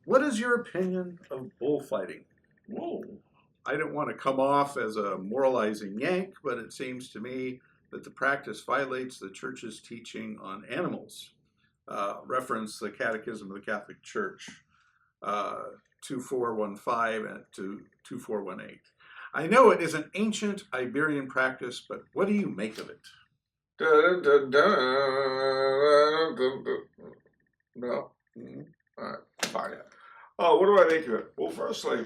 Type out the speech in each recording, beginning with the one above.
What is your opinion of bullfighting? Whoa. I don't want to come off as a moralizing Yank, but it seems to me that the practice violates the Church's teaching on animals. Reference the Catechism of the Catholic Church, 2415 to 2418. I know it is an ancient Iberian practice, but what do you make of it? Dun, dun, dun, dun, dun. No? All right, fine. What do I make of it? Well, firstly,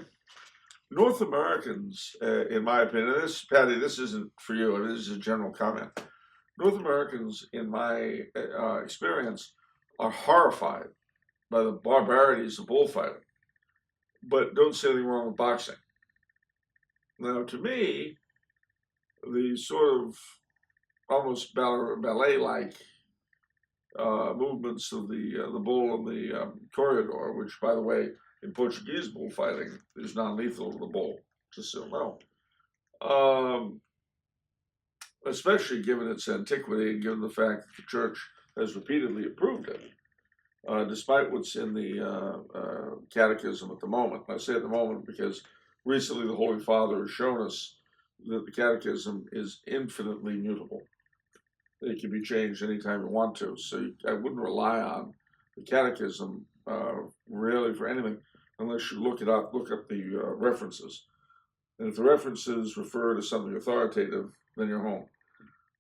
North Americans, in my opinion, this, Patty, this isn't for you, this is a general comment. North Americans, in my experience, are horrified by the barbarities of bullfighting, but don't see anything wrong with boxing. Now, to me, the sort of almost ballet-like movements of the bull and the corridor, which, by the way, in Portuguese bullfighting is non-lethal to the bull, just so you know. Especially given its antiquity and given the fact that the Church has repeatedly approved it, despite what's in the Catechism at the moment. I say at the moment because recently the Holy Father has shown us that the Catechism is infinitely mutable. It can be changed anytime you want to, so I wouldn't rely on the Catechism really for anything unless you look up the references. And if the references refer to something authoritative, then you're home.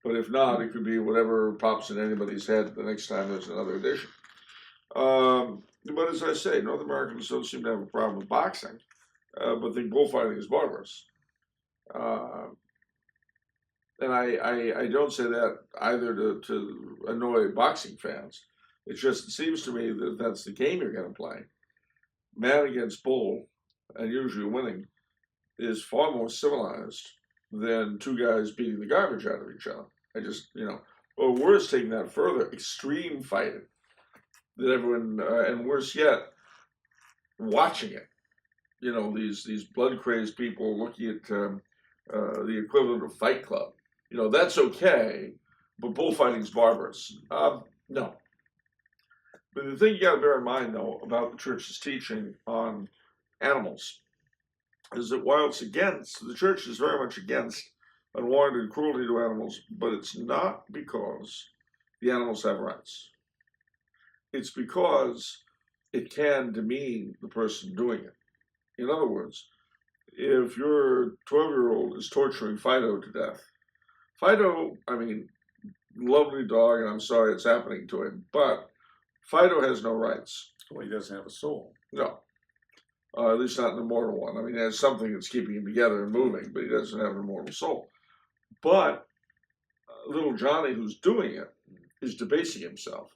But if not, it could be whatever pops in anybody's head the next time there's another edition. But as I say, North Americans don't seem to have a problem with boxing, but think bullfighting is barbarous. And I don't say that either to annoy boxing fans. It just seems to me that that's the game you're going to play. Man against bull, and usually winning, is far more civilized than two guys beating the garbage out of each other. Or worse, taking that further, extreme fighting. That everyone, and worse yet, watching it. These blood-crazed people looking at the equivalent of Fight Club. That's okay, but bullfighting's barbarous. No. But the thing you got to bear in mind, though, about the Church's teaching on animals is that while it's against, the Church is very much against unwarranted cruelty to animals, but it's not because the animals have rights. It's because it can demean the person doing it. In other words, if your 12-year-old is torturing Fido to death, Fido, lovely dog, and I'm sorry it's happening to him, but Fido has no rights. Well, he doesn't have a soul. No. At least not an immortal one. He has something that's keeping him together and moving, but he doesn't have an immortal soul. But little Johnny, who's doing it, is debasing himself.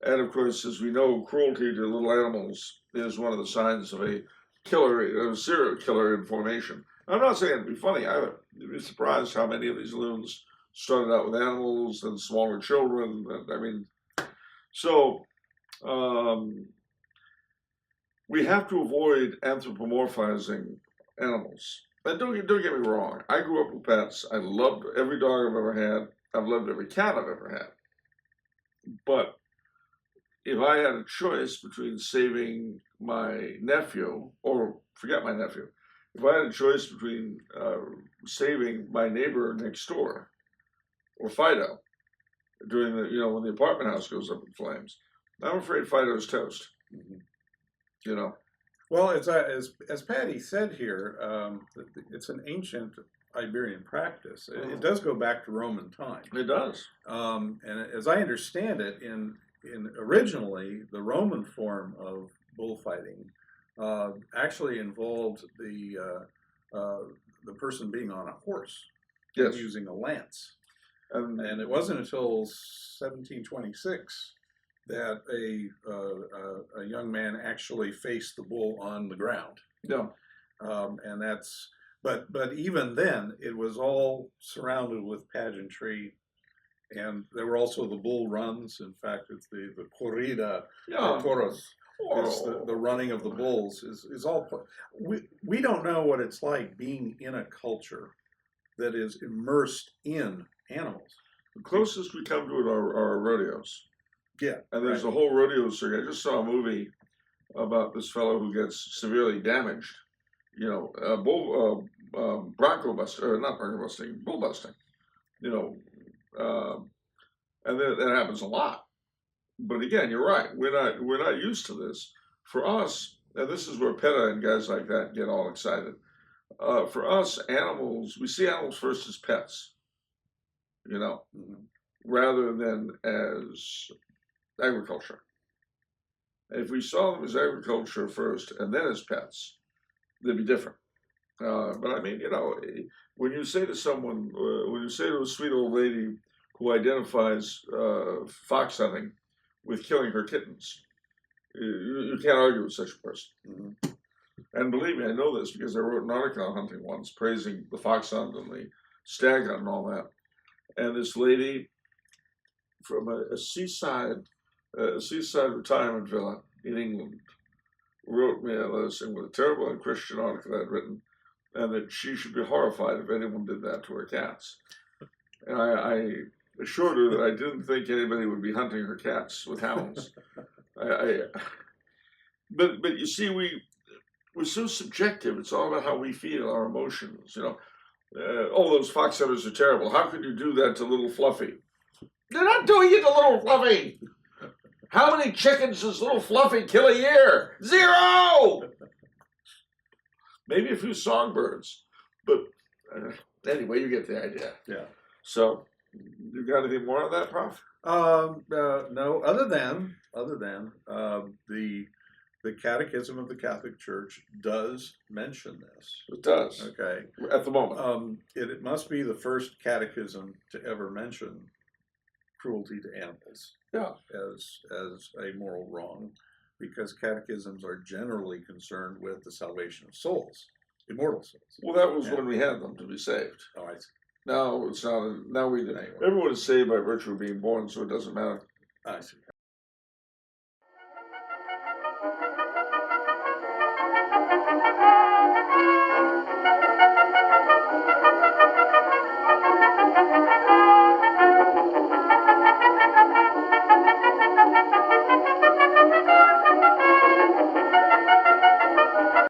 And of course, as we know, cruelty to little animals is one of the signs of a serial killer in formation. I'm not saying it'd be funny either. You'd be surprised how many of these loons started out with animals and smaller children. We have to avoid anthropomorphizing animals. And don't get me wrong. I grew up with pets. I loved every dog I've ever had. I've loved every cat I've ever had. But if I had a choice between saving my nephew, or forget my nephew, if I had a choice between saving my neighbor next door or Fido during when the apartment house goes up in flames, I'm afraid Fido's toast. Mm-hmm. Well, as Paddy said here, it's an ancient Iberian practice. It does go back to Roman time. It does. And as I understand it, in originally the Roman form of bullfighting actually involved the person being on a horse, yes, using a lance, and it wasn't until 1726 that a young man actually faced the bull on the ground. Yeah, and that's but even then it was all surrounded with pageantry. And there were also the bull runs. In fact, it's the corrida, the toros. It's the running of the bulls is all. We don't know what it's like being in a culture that is immersed in animals. The closest we come to it are rodeos. Yeah. And there's a whole rodeo circuit. I just saw a movie about this fellow who gets severely damaged. You know, bronco buster, or not bronco busting, bull busting. You know, and that happens a lot. But again, you're right. We're not used to this. For us, and this is where PETA and guys like that get all excited. For us, animals, we see animals first as pets. You know, rather than as agriculture. If we saw them as agriculture first and then as pets, they'd be different. But I mean, you know, when you say to someone, when you say to a sweet old lady who identifies fox hunting with killing her kittens, you can't argue with such a person. And believe me, I know this because I wrote an article on hunting once, praising the fox hunt and the stag hunt and all that. And this lady from a seaside retirement villa in England wrote me a letter saying what a terrible unchristian article I'd written, and that she should be horrified if anyone did that to her cats. And I assured her that I didn't think anybody would be hunting her cats with hounds. But you see, we're so subjective. It's all about how we feel, our emotions. You know, oh, those fox hunters are terrible. How could you do that to little Fluffy? They're not doing it to little Fluffy. How many chickens does little Fluffy kill a year? 0! Maybe a few songbirds. But anyway, you get the idea. Yeah. So, you got anything more on that, Prof? No, other than the Catechism of the Catholic Church does mention this. It does. Okay. At the moment. It must be the first catechism to ever mention cruelty to animals. Yeah. As a moral wrong, because catechisms are generally concerned with the salvation of souls, immortal souls. Well, that was when we had them to be saved. Oh, I see. Now it's not. Now we do. Anyway. Everyone is saved by virtue of being born, so it doesn't matter. I see.